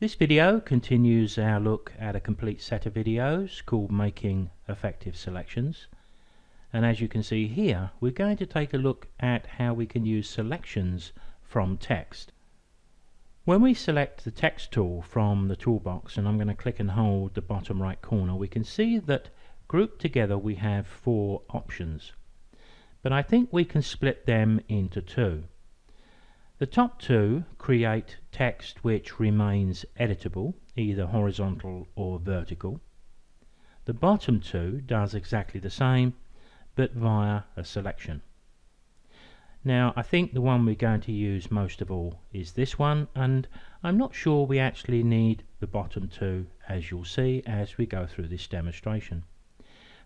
This video continues our look at a complete set of videos called Making Effective Selections, and as you can see here we're going to take a look at how we can use selections from text. When we select the text tool from the toolbox, and I'm going to click and hold the bottom right corner, we can see that grouped together we have 4 options, but I think we can split them into 2. The top 2 create text which remains editable, either horizontal or vertical. The bottom 2 does exactly the same, but via a selection. Now I think the one we're going to use most of all is this one, and I'm not sure we actually need the bottom 2, as you'll see as we go through this demonstration.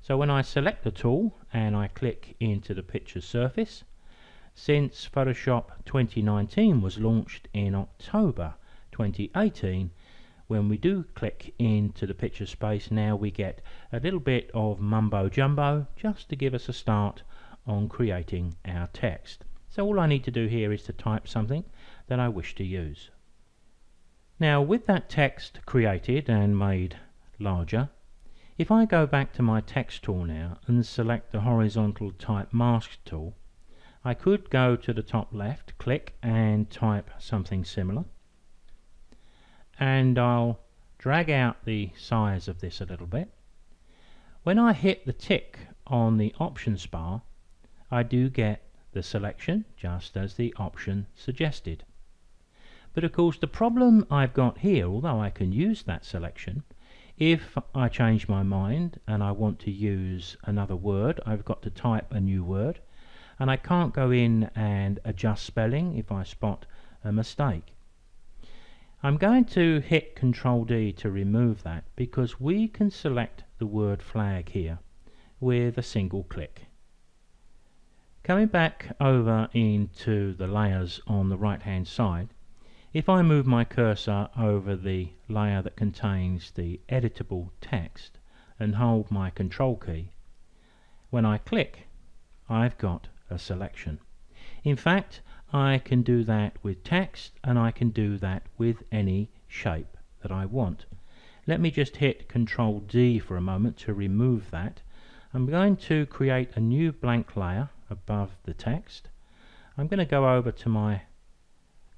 So when I select the tool and I click into the picture surface, since Photoshop 2019 was launched in October 2018, when we do click into the picture space, now we get a little bit of mumbo jumbo just to give us a start on creating our text. So all I need to do here is to type something that I wish to use. Now with that text created and made larger, if I go back to my text tool now and select the horizontal type mask tool, I could go to the top left, click and type something similar, and I'll drag out the size of this a little bit. When I hit the tick on the options bar, I do get the selection just as the option suggested. But of course the problem I've got here, although I can use that selection, if I change my mind and I want to use another word, I've got to type a new word, and I can't go in and adjust spelling if I spot a mistake. I'm going to hit Ctrl D to remove that, because we can select the word flag here with a single click. Coming back over into the layers on the right hand side, if I move my cursor over the layer that contains the editable text and hold my Control key, when I click I've got a selection. In fact, I can do that with text, and I can do that with any shape that I want. Let me just hit Ctrl D for a moment to remove that. I'm going to create a new blank layer above the text. I'm going to go over to my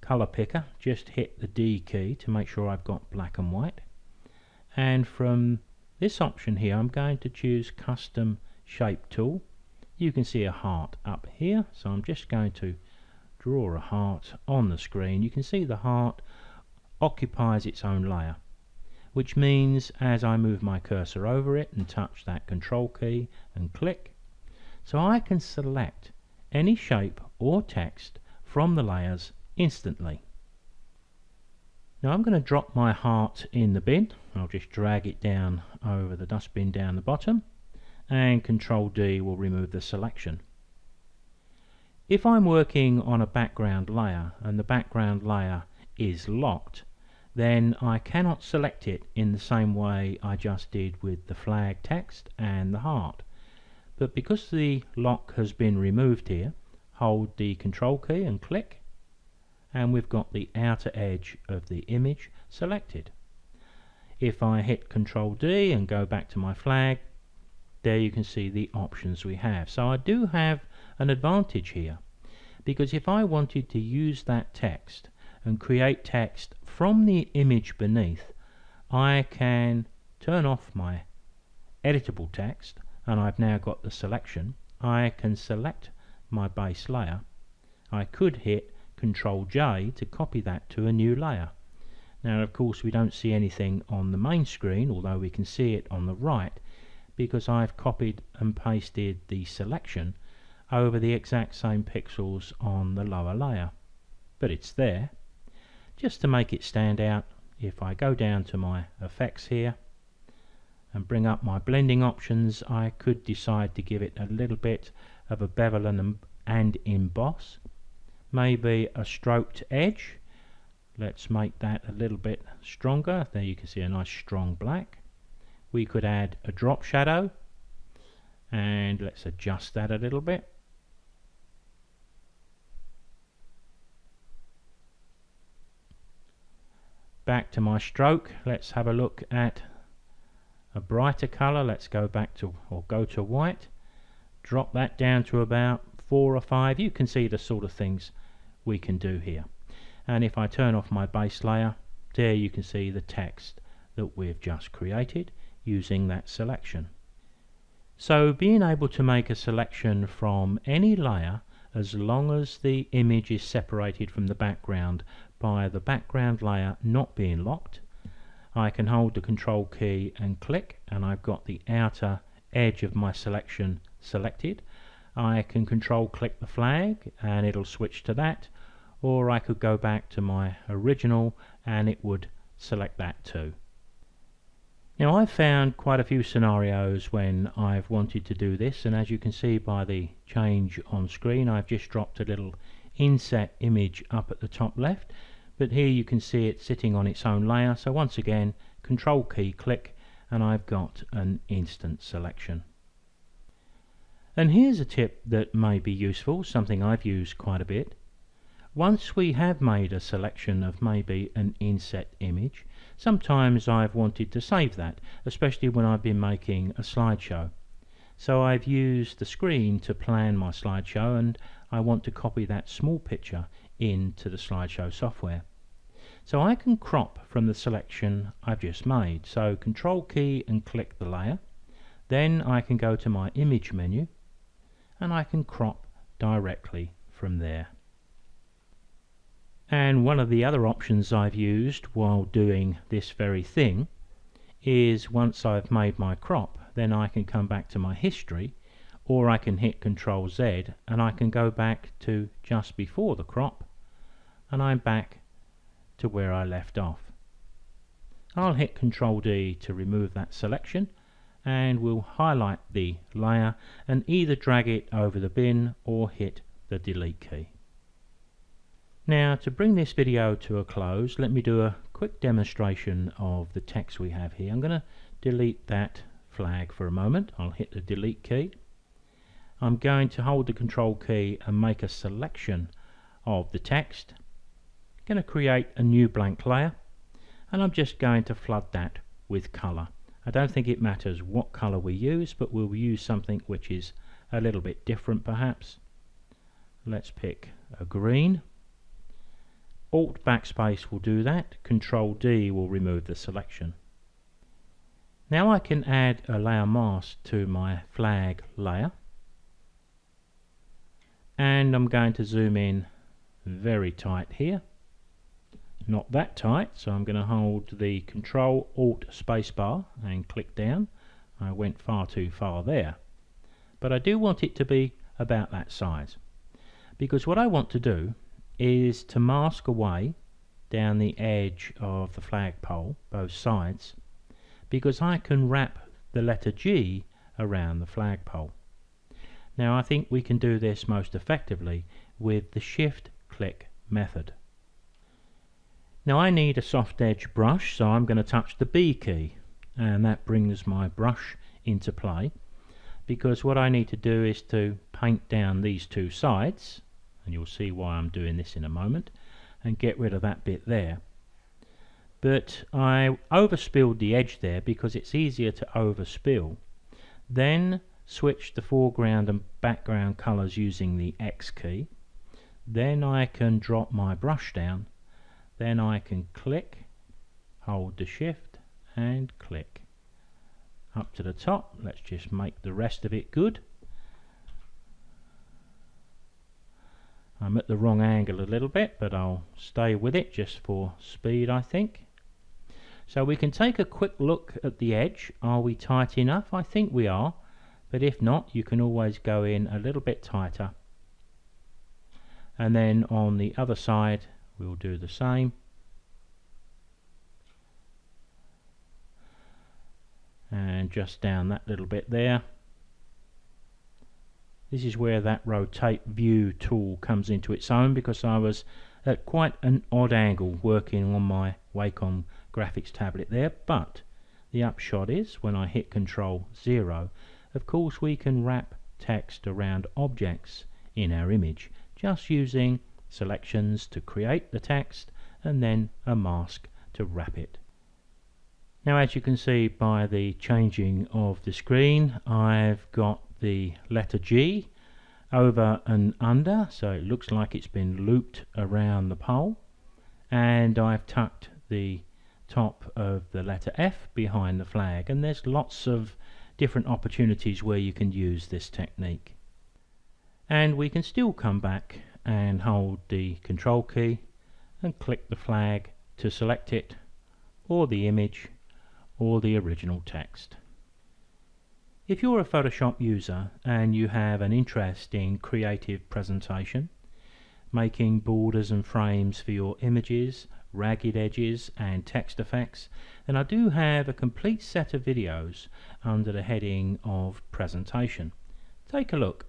color picker, just hit the D key to make sure I've got black and white, and from this option here I'm going to choose Custom Shape Tool. You can see a heart up here, so I'm just going to draw a heart on the screen. You can see the heart occupies its own layer, which means as I move my cursor over it and touch that Control key and click, so I can select any shape or text from the layers instantly. Now I'm going to drop my heart in the bin. I'll just drag it down over the dustbin down the bottom, and Ctrl D will remove the selection. If I'm working on a background layer and the background layer is locked, then I cannot select it in the same way I just did with the flag text and the heart. But because the lock has been removed here, hold the Control key and click, and we've got the outer edge of the image selected. If I hit Ctrl D and go back to my flag, there you can see the options we have. So I do have an advantage here, because if I wanted to use that text and create text from the image beneath, I can turn off my editable text, and I've now got the selection. I can select my base layer. I could hit Ctrl J to copy that to a new layer. Now of course we don't see anything on the main screen, although we can see it on the right, because I've copied and pasted the selection over the exact same pixels on the lower layer. But it's there. Just to make it stand out, if I go down to my effects here and bring up my blending options, I could decide to give it a little bit of a bevel and emboss, maybe a stroked edge. Let's make that a little bit stronger. There you can see a nice strong black. We could add a drop shadow, and let's adjust that a little bit. back to my stroke, let's have a look at a brighter colour. Let's go back to, or go to white. Drop that down to about 4 or 5. You can see the sort of things we can do here. And if I turn off my base layer, there you can see the text that we've just created using that selection. So being able to make a selection from any layer, as long as the image is separated from the background by the background layer not being locked, I can hold the control key and click, and I've got the outer edge of my selection selected. I can control click the flag and it'll switch to that, or I could go back to my original and it would select that too. Now I've found quite a few scenarios when I've wanted to do this, and as you can see by the change on screen, I've just dropped a little inset image up at the top left, but here you can see it sitting on its own layer. So once again, control key click, and I've got an instant selection. And here's a tip that may be useful, something I've used quite a bit. Once we have made a selection of maybe an inset image, sometimes I've wanted to save that, especially when I've been making a slideshow. So I've used the screen to plan my slideshow, and I want to copy that small picture into the slideshow software. So I can crop from the selection I've just made. So control key and click the layer. Then I can go to my image menu and I can crop directly from there. And one of the other options I've used while doing this very thing is, once I've made my crop, then I can come back to my history, or I can hit Control Z and I can go back to just before the crop, and I'm back to where I left off. I'll hit Control D to remove that selection, and we'll highlight the layer and either drag it over the bin or hit the delete key. Now, to bring this video to a close, let me do a quick demonstration of the text we have here. I'm going to delete that flag for a moment. I'll hit the delete key. I'm going to hold the control key and make a selection of the text. I'm going to create a new blank layer, and I'm just going to flood that with colour. I don't think it matters what colour we use, but we'll use something which is a little bit different perhaps. Let's pick a green. Alt backspace will do that. Control D will remove the selection. Now I can add a layer mask to my flag layer, and I'm going to zoom in very tight here. Not that tight, so I'm going to hold the Control Alt spacebar and click down. I went far too far there, but I do want it to be about that size, because what I want to do is to mask away down the edge of the flagpole, both sides, because I can wrap the letter G around the flagpole. Now I think we can do this most effectively with the shift click method. Now I need a soft edge brush, so I'm going to touch the B key, and that brings my brush into play, because what I need to do is to paint down these two sides, and you'll see why I'm doing this in a moment, and get rid of that bit there. But I overspilled the edge there because it's easier to overspill. Then switch the foreground and background colours using the X key. Then I can drop my brush down. Then I can click, hold the shift and click up to the top. Let's just make the rest of it good. I'm at the wrong angle a little bit, but I'll stay with it just for speed, I think. So we can take a quick look at the edge. Are we tight enough? I think we are, but if not, you can always go in a little bit tighter. And then on the other side, we'll do the same. And just down that little bit there. This is where that rotate view tool comes into its own, because I was at quite an odd angle working on my Wacom graphics tablet there. But the upshot is, when I hit Control 0, of course we can wrap text around objects in our image, just using selections to create the text and then a mask to wrap it. Now, as you can see by the changing of the screen, I've got the letter G over and under, so it looks like it's been looped around the pole, and I've tucked the top of the letter F behind the flag, and there's lots of different opportunities where you can use this technique. And we can still come back and hold the control key and click the flag to select it, or the image, or the original text. If you're a Photoshop user and you have an interest in creative presentation, making borders and frames for your images, ragged edges and text effects, then I do have a complete set of videos under the heading of presentation. Take a look